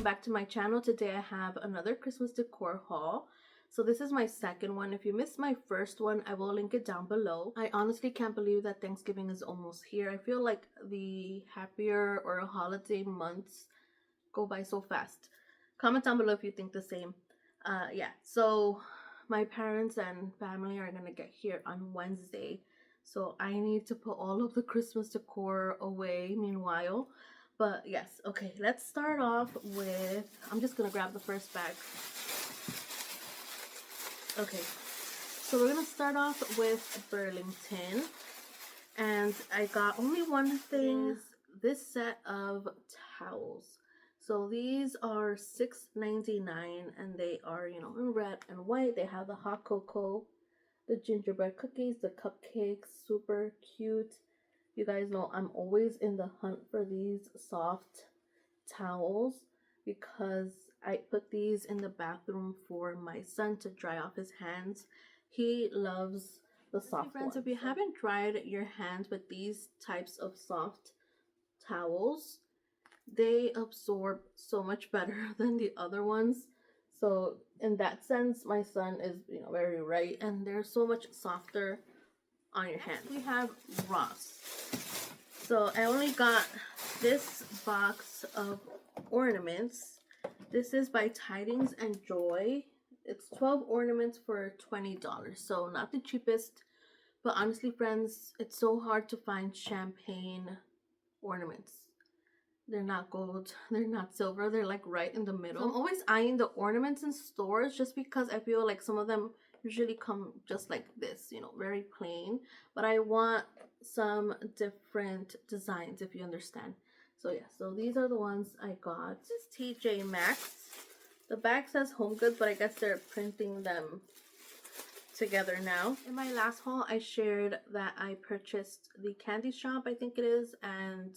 back to my channel. Today I have another Christmas decor haul. So this is my second one. If you missed my first one, I will link it down below. I honestly can't believe that Thanksgiving is almost here. I feel like the happier or holiday months go by so fast. Comment down below if you think the same. Yeah, so my parents and family are gonna get here on Wednesday. So I need to put all of the Christmas decor away meanwhile. But yes, okay, let's start off with, I'm just gonna grab the first bag. Okay, so we're gonna start off with Burlington. And I got only one thing, this set of towels. So these are $6.99 and they are, you know, in red and white. They have the hot cocoa, the gingerbread cookies, the cupcakes, super cute. You guys know I'm always in the hunt for these soft towels because I put these in the bathroom for my son to dry off his hands. He loves the soft friends, if you haven't dried your hands with these types of soft towels, they absorb so much better than the other ones. So in that sense, my son is, you know, very right, and they're so much softer on your hands. We have Ross. So I only got this box of ornaments. This is by Tidings and Joy. It's 12 ornaments for $20. So not the cheapest, but honestly, friends, it's so hard to find champagne ornaments. They're not gold, they're not silver, they're like right in the middle. So I'm always eyeing the ornaments in stores just because I feel like some of them usually come just like this, you know, very plain. But I want some different designs, if you understand. So yeah, so these are the ones I got. This is TJ Maxx. The bag says Home Goods, but I guess they're printing them together now. In my last haul, I shared that I purchased the candy shop, I think it is, and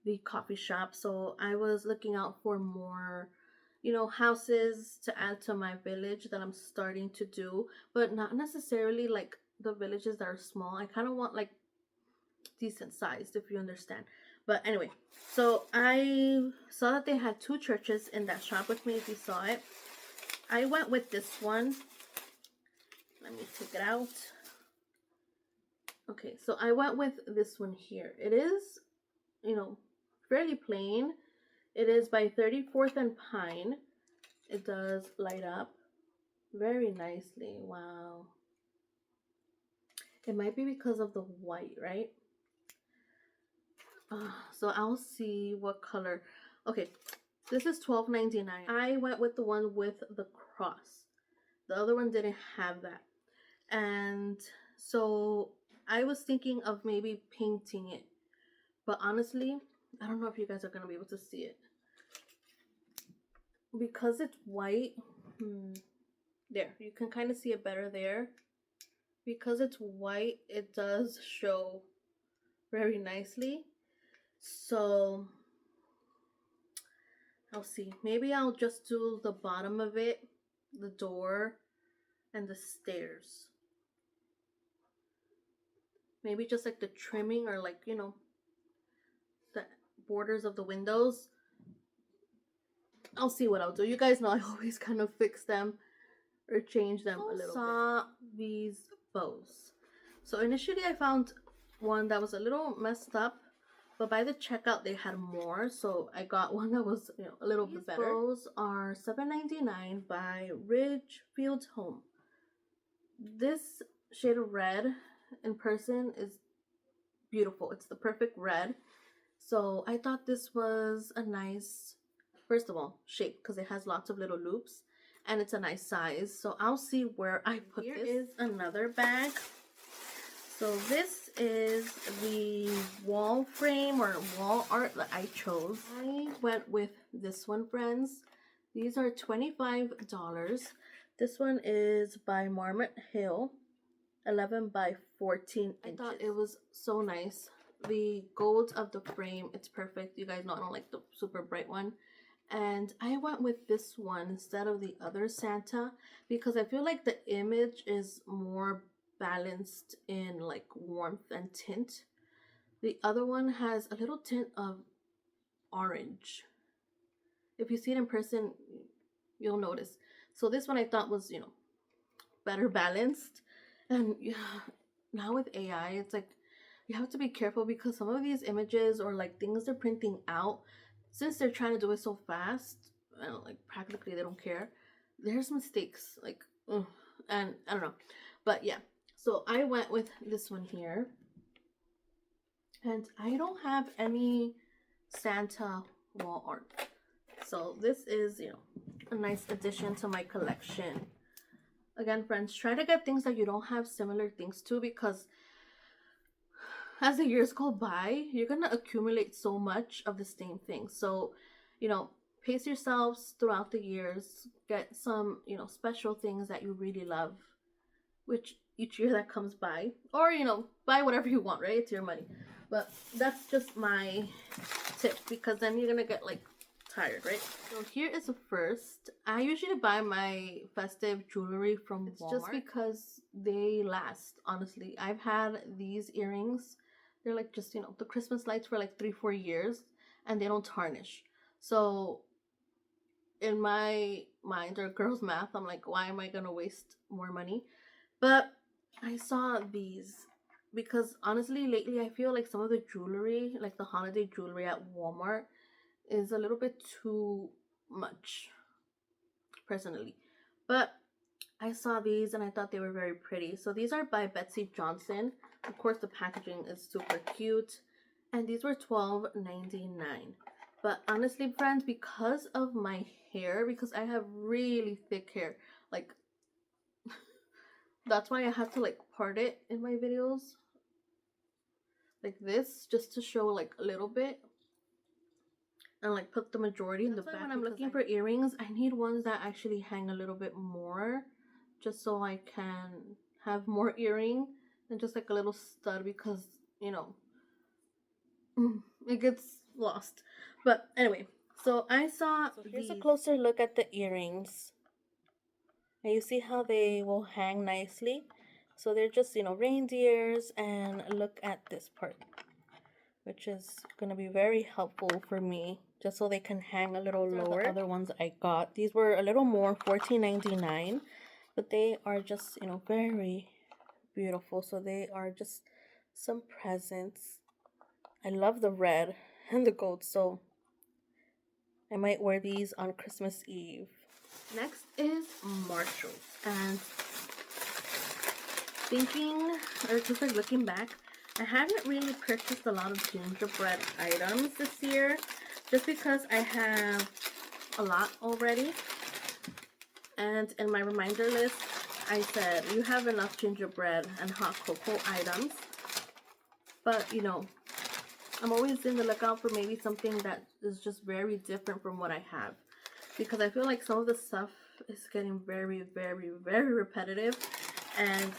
the coffee shop. So I was looking out for more, you know, houses to add to my village that I'm starting to do, but not necessarily like the villages that are small. I kind of want like decent sized, if you understand. But anyway, so I saw that they had two churches in that shop with me. If you saw it, I went with this one. Let me take it out. Okay, so I went with this one here. It is, you know, fairly plain. It is by 34th and Pine. It does light up very nicely. Wow. It might be because of the white, right? So I'll see what color. Okay, this is $12.99. I went with the one with the cross. The other one didn't have that. And so I was thinking of maybe painting it. But honestly, I don't know if you guys are going to be able to see it. Because it's white, there, you can kind of see it better there. Because it's white, it does show very nicely. So, I'll see. Maybe I'll just do the bottom of it, the door, and the stairs. Maybe just like the trimming or like, you know, the borders of the windows. I'll see what I'll do. You guys know I always kind of fix them or change them a little bit. These bows. So initially I found one that was a little messed up, but by the checkout they had more, so I got one that was, you know, a little bit better. These bows are $7.99 by Ridgefield Home. This shade of red in person is beautiful. It's the perfect red. So I thought this was a nice, first of all, shape because it has lots of little loops and it's a nice size. So I'll see where I put this. Here is another bag. So this is the wall frame or wall art that I chose. I went with this one, friends. These are $25. This one is by Marmot Hill, 11 by 14 inches. I thought it was so nice. The gold of the frame, it's perfect. You guys know I don't like the super bright one. And I went with this one instead of the other Santa because I feel like the image is more balanced in like warmth and tint. The other one has a little tint of orange. If you see it in person, you'll notice. So this one I thought was, you know, better balanced. And yeah, now with AI, it's like you have to be careful because some of these images or like things they're printing out, since they're trying to do it so fast, like practically they don't care. There's mistakes, like, ugh, and I don't know, but yeah. So I went with this one here, and I don't have any Santa wall art. So this is, you know, a nice addition to my collection. Again, friends, try to get things that you don't have similar things to, because as the years go by, you're gonna accumulate so much of the same thing. So, you know, pace yourselves throughout the years, get some, you know, special things that you really love, which each year that comes by, or, you know, buy whatever you want, right? It's your money. But that's just my tip, because then you're gonna get like tired, right? So here is the first. I usually buy my festive jewelry from Walmart. It's just because they last, honestly. I've had these earrings, they're like just, you know, the Christmas lights for like 3-4 years, and they don't tarnish. So in my mind, or girls math, I'm like, why am I gonna waste more money? But I saw these because honestly lately I feel like some of the jewelry, like the holiday jewelry at Walmart, is a little bit too much, personally. But I saw these and I thought they were very pretty. So these are by Betsy Johnson. Of course, the packaging is super cute. And these were $12.99. But honestly, friends, because of my hair, because I have really thick hair, like, that's why I have to like part it in my videos. Like this, just to show like a little bit. And like put the majority in the back. When I'm looking for earrings, I need ones that actually hang a little bit more, just so I can have more earring than just like a little stud, because, you know, it gets lost. But anyway, so I saw, so here's a closer look at the earrings, and you see how they will hang nicely. So they're just, you know, reindeers, and look at this part, which is going to be very helpful for me, just so they can hang a little lower. The other ones I got, these were a little more, $14.99, but they are just, you know, very beautiful. So they are just some presents. I love the red and the gold, so I might wear these on Christmas Eve. Next is Marshalls, and thinking, or just like looking back, I haven't really purchased a lot of gingerbread items this year, just because I have a lot already. And in my reminder list, I said, you have enough gingerbread and hot cocoa items. But, you know, I'm always in the lookout for maybe something that is just very different from what I have. Because I feel like some of the stuff is getting very, very, very repetitive. And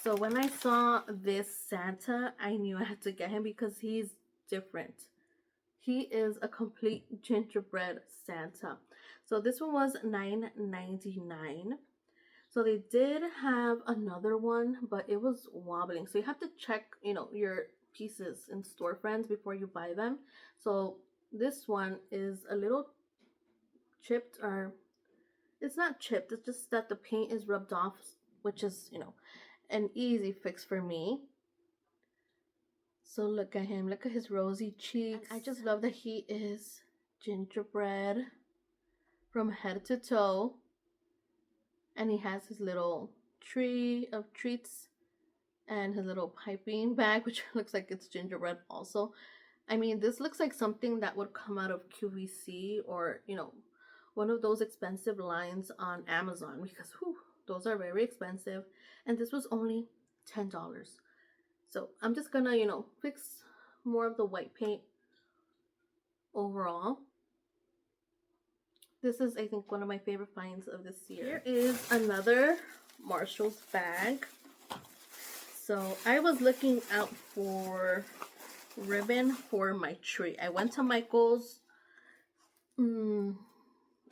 so when I saw this Santa, I knew I had to get him because he's different. He is a complete gingerbread Santa. So this one was $9.99. So they did have another one, but it was wobbling. So you have to check, you know, your pieces in store, friends, before you buy them. So this one is a little chipped, or it's not chipped, it's just that the paint is rubbed off, which is, you know, an easy fix for me. So look at him, look at his rosy cheeks. And I just love that he is gingerbread from head to toe, and he has his little tree of treats and his little piping bag, which looks like it's gingerbread also. I mean, this looks like something that would come out of QVC, or, you know, one of those expensive lines on Amazon, because whew, those are very expensive. And this was only $10. So I'm just gonna, you know, fix more of the white paint overall. This is, I think, one of my favorite finds of this year. Here is another Marshall's bag. So I was looking out for ribbon for my tree. I went to Michael's.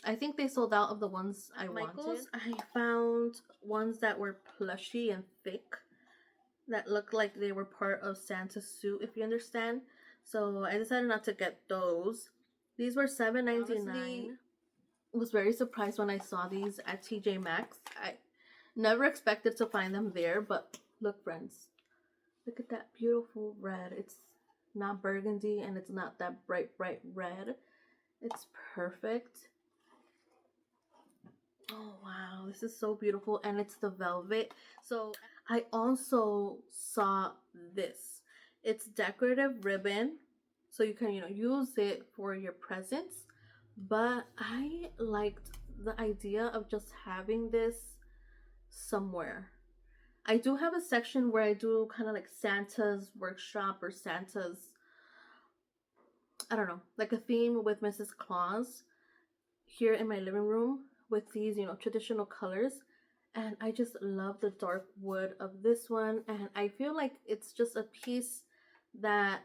I think they sold out of the ones I wanted. I found ones that were plushy and thick, that looked like they were part of Santa's suit, if you understand. So I decided not to get those. These were $7.99. Was very surprised when I saw these at TJ Maxx. I never expected to find them there, but look, friends. Look at that beautiful red. It's not burgundy and it's not that bright red. It's perfect. Oh wow, this is so beautiful, and it's the velvet. So I also saw this. It's decorative ribbon, so you can use it for your presents, but I liked the idea of just having this somewhere. I do have a section where I do kind of like Santa's workshop or Santa's, I don't know, like a theme with Mrs. Claus here in my living room with these, traditional colors. And I just love the dark wood of this one. And I feel like it's just a piece that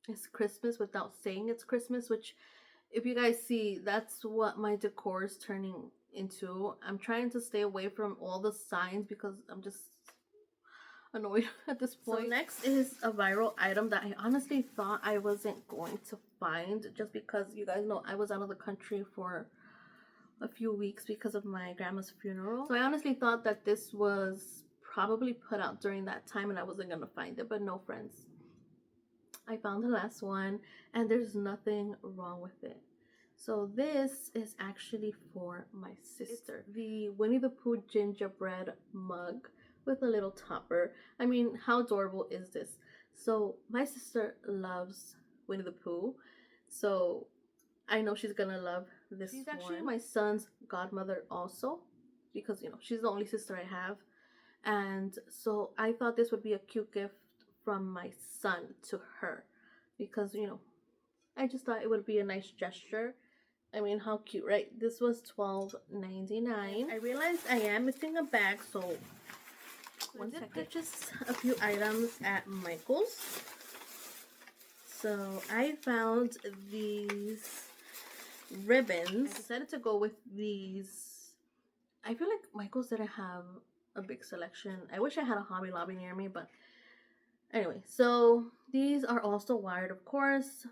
is Christmas without saying it's Christmas, which if you guys see, that's what my decor is turning into. I'm trying to stay away from all the signs because I'm just annoyed at this point. So next is a viral item that I honestly thought I wasn't going to find, just because you guys know I was out of the country for a few weeks because of my grandma's funeral. So I honestly thought that this was probably put out during that time and I wasn't gonna find it, but no, friends. I found the last one and there's nothing wrong with it. So this is actually for my sister. It's the Winnie the Pooh gingerbread mug with a little topper. I mean, how adorable is this? So my sister loves Winnie the Pooh, so I know she's gonna love this one. She's actually my son's godmother also, because she's the only sister I have, and so I thought this would be a cute gift from my son to her, because I just thought it would be a nice gesture. I mean, how cute, right? This was $12.99. I realized I am missing a bag, so I did purchase a few items at Michael's. So I found these ribbons. I decided to go with these. I feel like Michael's didn't have a big selection. I wish I had a Hobby Lobby near me, but anyway. So these are also wired, of course.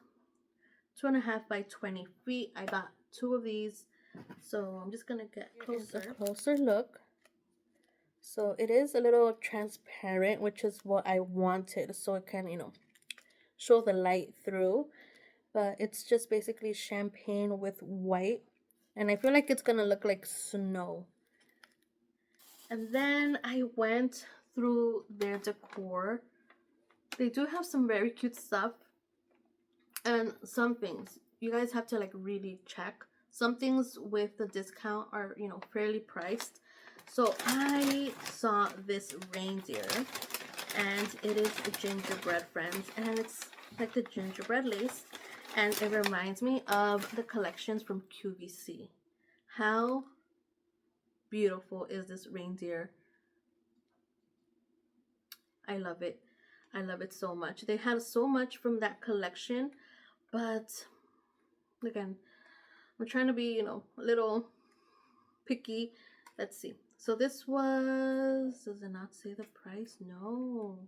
2.5 by 20 feet. I got 2 of these, so I'm just gonna get a closer look. So it is a little transparent, which is what I wanted, so it can show the light through. But it's just basically champagne with white, and I feel like it's gonna look like snow. And then I went through their decor. They do have some very cute stuff, and some things you guys have to like really check. Some things with the discount are fairly priced. So I saw this reindeer, and it is a gingerbread, friends, and it's like the gingerbread lace, and it reminds me of the collections from QVC. How beautiful is this reindeer? I love it. I love it so much. They had so much from that collection, but again, I'm trying to be, a little picky. Let's see. So this was, does it not say the price? No.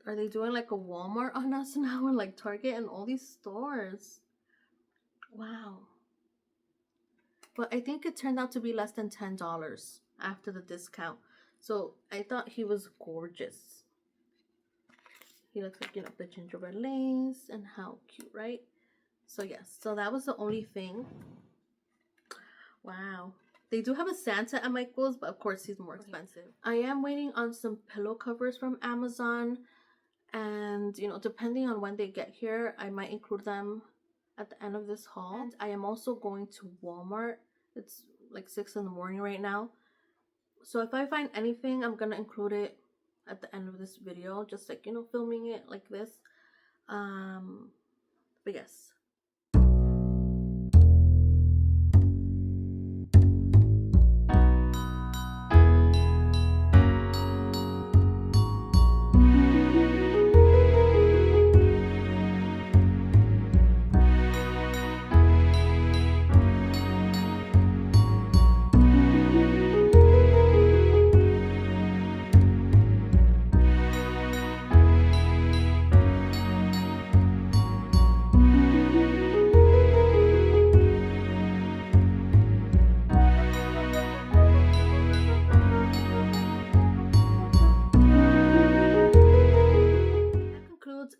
Are they doing like a Walmart on us now, and like Target and all these stores? Wow. But I think it turned out to be less than $10 after the discount. So I thought he was gorgeous. He looks like, the gingerbread lace, and how cute, right? So yes, so that was the only thing. Wow. They do have a Santa at Michael's, but of course he's more expensive. I am waiting on some pillow covers from Amazon, and depending on when they get here, I might include them at the end of this haul. And I am also going to Walmart. It's like 6 in the morning right now, so if I find anything, I'm gonna include it at the end of this video, just like filming it like this. But yes.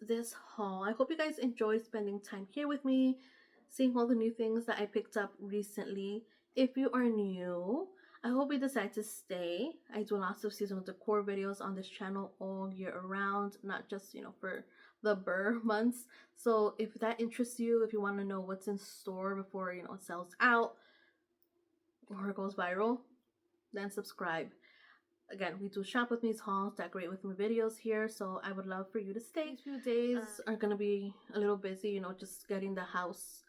this haul. I hope you guys enjoyed spending time here with me, seeing all the new things that I picked up recently. If you are new, I hope you decide to stay. I do lots of seasonal decor videos on this channel all year around, not just, for the Burr months. So if that interests you, if you want to know what's in store before, it sells out or it goes viral, then subscribe. Again, we do shop with me's hauls, decorate with me videos here, so I would love for you to stay. These few days are gonna be a little busy, just getting the house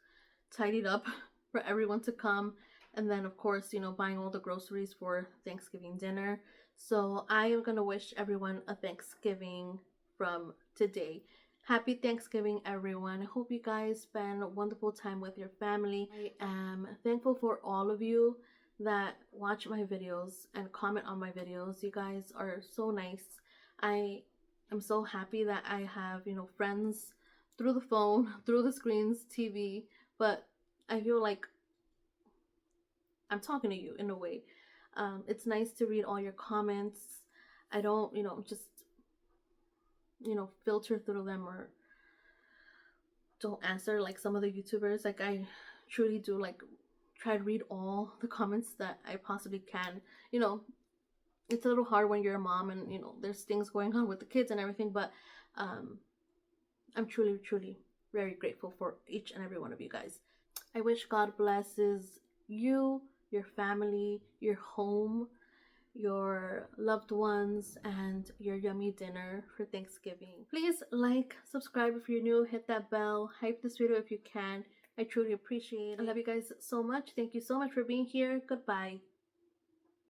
tidied up for everyone to come, and then of course, buying all the groceries for Thanksgiving dinner. So I am gonna wish everyone a Thanksgiving from today. Happy Thanksgiving, everyone. I hope you guys spend a wonderful time with your family. I am thankful for all of you that watch my videos and comment on my videos. You guys are so nice. I am so happy that I have, friends through the phone, through the screens, TV, but I feel like I'm talking to you in a way. It's nice to read all your comments. I don't, just, filter through them or don't answer like some of the YouTubers. Like, I truly do, try to read all the comments that I possibly can. It's a little hard when you're a mom and, there's things going on with the kids and everything, but I'm truly, truly very grateful for each and every one of you guys. I wish God blesses you, your family, your home, your loved ones, and your yummy dinner for Thanksgiving. Please like, subscribe if you're new, hit that bell, hype this video if you can. I truly appreciate it. I love you guys so much. Thank you so much for being here. Goodbye.